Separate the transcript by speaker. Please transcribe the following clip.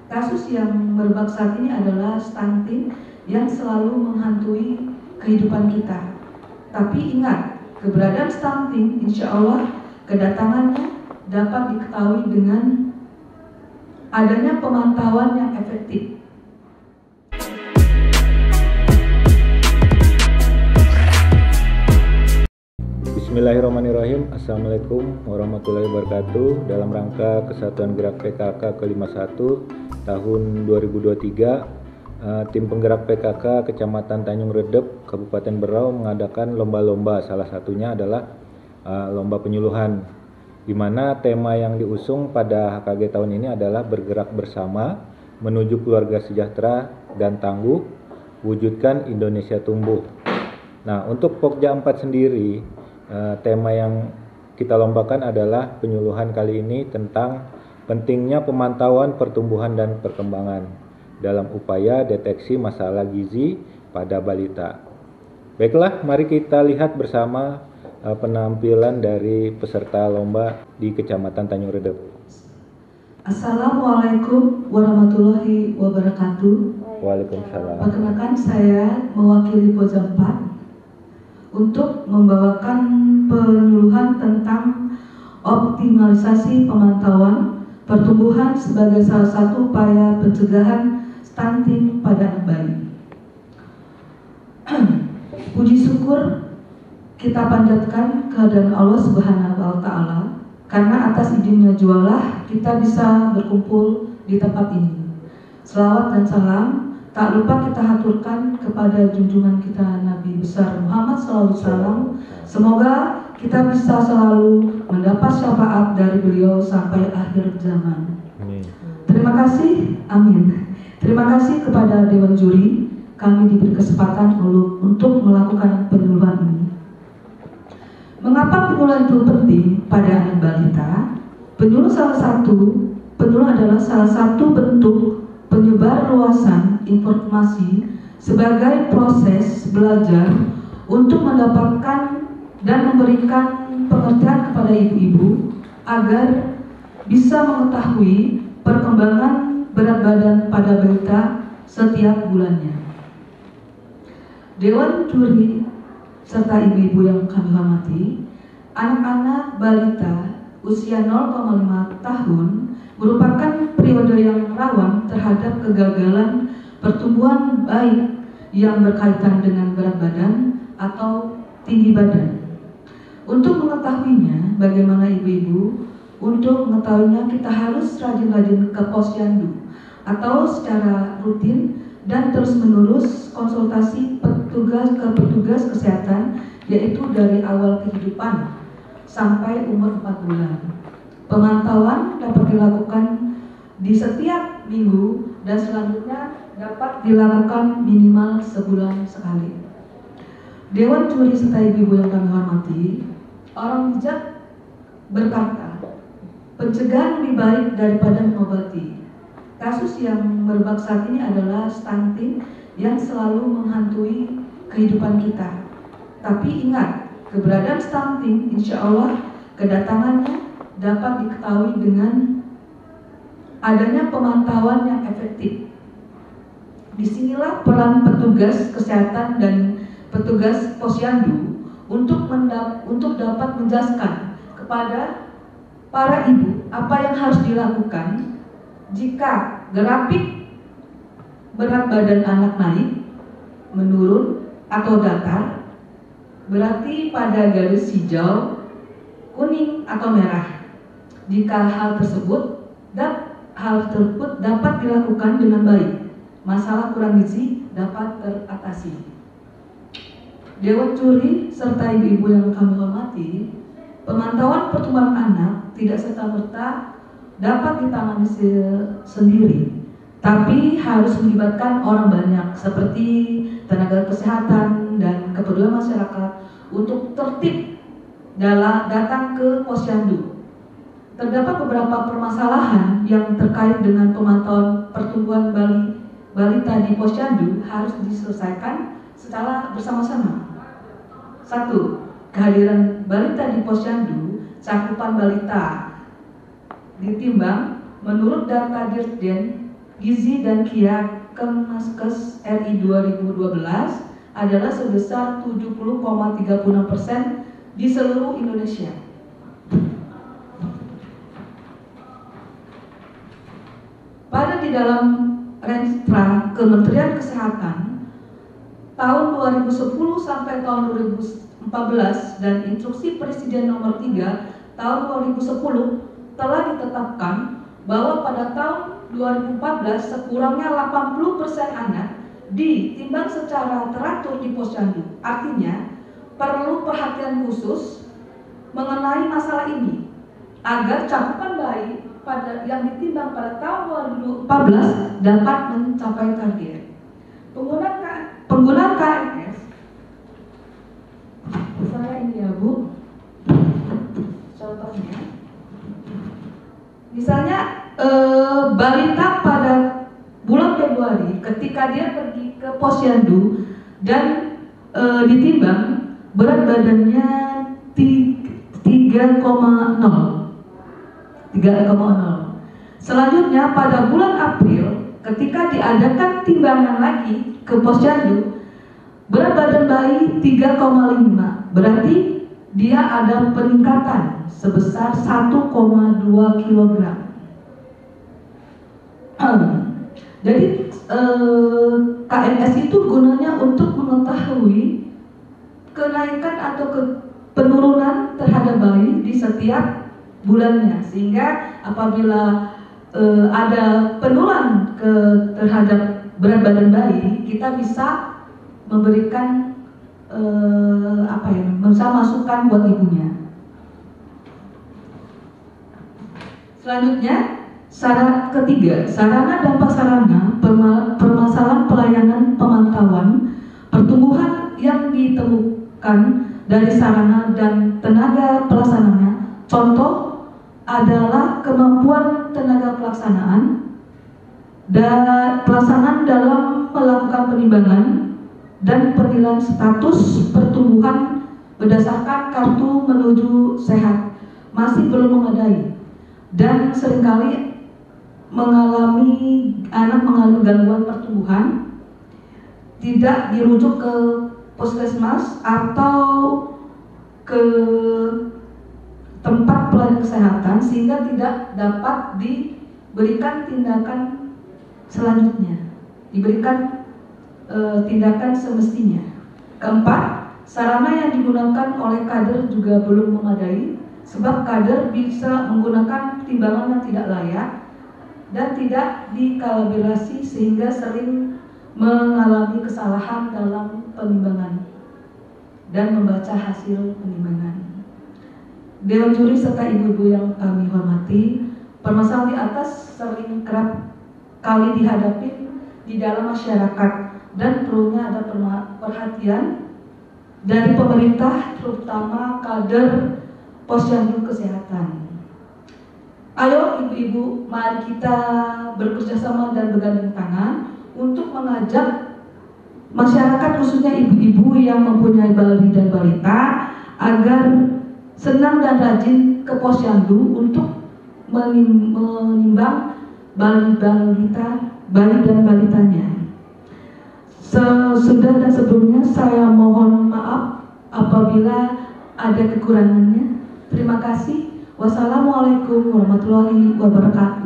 Speaker 1: Kasus yang merebak saat ini adalah stunting yang selalu menghantui kehidupan kita. Tapi ingat, keberadaan stunting insya Allah kedatangannya dapat diketahui dengan adanya pemantauan yang efektif.
Speaker 2: Bismillahirrahmanirrahim. Assalamualaikum warahmatullahi wabarakatuh. Dalam rangka Kesatuan Gerak PKK ke-51 tahun 2023, tim penggerak PKK Kecamatan Tanjung Redep, Kabupaten Berau mengadakan lomba-lomba. Salah satunya adalah lomba penyuluhan, di mana tema yang diusung pada HKG tahun ini adalah bergerak bersama menuju keluarga sejahtera dan tangguh, wujudkan Indonesia tumbuh. Nah, untuk Pokja 4 sendiri, tema yang kita lombakan adalah penyuluhan kali ini tentang pentingnya pemantauan pertumbuhan dan perkembangan dalam upaya deteksi masalah gizi pada balita. Baiklah, mari kita lihat bersama penampilan dari peserta lomba di Kecamatan Tanjung Redep.
Speaker 1: Assalamualaikum warahmatullahi wabarakatuh.
Speaker 2: Waalaikumsalam.
Speaker 1: Perkenalkan, saya mewakili Pokja 4 untuk membawakan penyuluhan tentang optimalisasi pemantauan pertumbuhan sebagai salah satu upaya pencegahan stunting pada anak bayi. Puji syukur kita panjatkan kehadiran Allah Subhanahu wa Ta'ala, karena atas izinnya jualah kita bisa berkumpul di tempat ini. Selawat dan salam tak lupa kita haturkan kepada junjungan kita Nabi besar Muhammad SAW. Semoga kita bisa selalu mendapat syafaat dari beliau sampai akhir zaman. Amin. Terima kasih, amin. Terima kasih kepada Dewan Juri, kami diberi kesempatan untuk melakukan penyuluhan ini. Mengapa penyuluhan itu penting pada anak balita? Penyuluh adalah salah satu bentuk penyebar luasan informasi sebagai proses belajar untuk mendapatkan dan memberikan pengertian kepada ibu-ibu agar bisa mengetahui perkembangan berat badan pada balita setiap bulannya. Dewan Juri serta ibu-ibu yang kami hormati, anak-anak balita usia 0,5 tahun merupakan periode yang rawan terhadap kegagalan pertumbuhan baik yang berkaitan dengan berat badan atau tinggi badan. Untuk mengetahuinya, bagaimana ibu-ibu? Untuk mengetahuinya kita harus rajin-rajin ke posyandu atau secara rutin dan terus-menerus konsultasi petugas kesehatan, yaitu dari awal kehidupan sampai umur 4 bulan. Pemantauan dapat dilakukan di setiap minggu dan selanjutnya dapat dilakukan minimal sebulan sekali. Dewan Juri serta ibu-ibu yang kami hormati, orang bijak berkata, pencegahan lebih baik daripada mengobati. Kasus yang merebak saat ini adalah stunting yang selalu menghantui kehidupan kita. Tapi ingat, keberadaan stunting insya Allah kedatangannya dapat diketahui dengan adanya pemantauan yang efektif. Disinilah peran petugas kesehatan dan petugas posyandu untuk dapat menjelaskan kepada para ibu apa yang harus dilakukan jika grafik berat badan anak naik, menurun atau datar, berarti pada garis hijau, kuning atau merah. Jika hal tersebut dapat dilakukan dengan baik, masalah kurang gizi dapat teratasi. Dewan Juri serta ibu-ibu yang kami hormati, pemantauan pertumbuhan anak tidak serta-merta dapat ditangani sendiri, tapi harus melibatkan orang banyak seperti tenaga kesehatan dan kepedulian masyarakat untuk tertib datang ke posyandu. Terdapat beberapa permasalahan yang terkait dengan pemantauan pertumbuhan balita di posyandu harus diselesaikan secara bersama-sama. 1. Kehadiran balita di posyandu, cakupan balita ditimbang menurut data Dirjen Gizi dan Kia Kemenkes RI 2012 adalah sebesar 70,36% di seluruh Indonesia. Pada di dalam Renstra Kementerian Kesehatan tahun 2010 sampai tahun 2014 dan Instruksi Presiden nomor 3 tahun 2010 telah ditetapkan bahwa pada tahun 2014 sekurangnya 80% anak ditimbang secara teratur di posyandu. Artinya perlu perhatian khusus mengenai masalah ini agar cakupan bayi yang ditimbang pada tahun 2014 dapat mencapai target. Penggunaan KMS, misalnya ini ya Bu, contohnya, misalnya balita pada bulan Februari ketika dia pergi ke posyandu dan ditimbang berat badannya 3,0. Selanjutnya pada bulan April ketika diadakan timbangan lagi ke posyandu, berat badan bayi 3,5, berarti dia ada peningkatan sebesar 1,2 kg. Jadi KMS itu gunanya untuk mengetahui kenaikan atau penurunan terhadap bayi di setiap bulannya, sehingga apabila ada penurunan terhadap berat badan bayi, kita bisa memberikan bisa masukan buat ibunya. Selanjutnya, syarat ketiga, sarana dan prasarana permasalahan pelayanan pemantauan pertumbuhan yang ditemukan dari sarana dan tenaga pelaksananya. Contoh adalah kemampuan tenaga pelaksanaan dan pelaksanaan dalam melakukan penimbangan dan penilaian status pertumbuhan berdasarkan kartu menuju sehat masih belum memadai dan seringkali anak mengalami gangguan pertumbuhan, tidak dirujuk ke puskesmas atau ke tempat pelayanan kesehatan sehingga tidak dapat diberikan tindakan selanjutnya, diberikan tindakan semestinya. Keempat, sarana yang digunakan oleh kader juga belum memadai sebab kader bisa menggunakan timbangan yang tidak layak dan tidak dikalibrasi sehingga sering mengalami kesalahan dalam penimbangan dan membaca hasil penimbangan. Dewan juri serta ibu-ibu yang kami hormati, permasalahan di atas sering kerap kali dihadapi di dalam masyarakat dan perlunya ada perhatian dari pemerintah, terutama kader posyandu kesehatan. Ayo ibu-ibu, mari kita bekerjasama dan bergandeng tangan untuk mengajak masyarakat, khususnya ibu-ibu yang mempunyai bayi dan balita, agar senang dan rajin ke posyandu untuk menimbang bayi dan balitanya. Sesudah dan sebelumnya saya mohon maaf apabila ada kekurangannya. Terima kasih. Wassalamualaikum warahmatullahi wabarakatuh.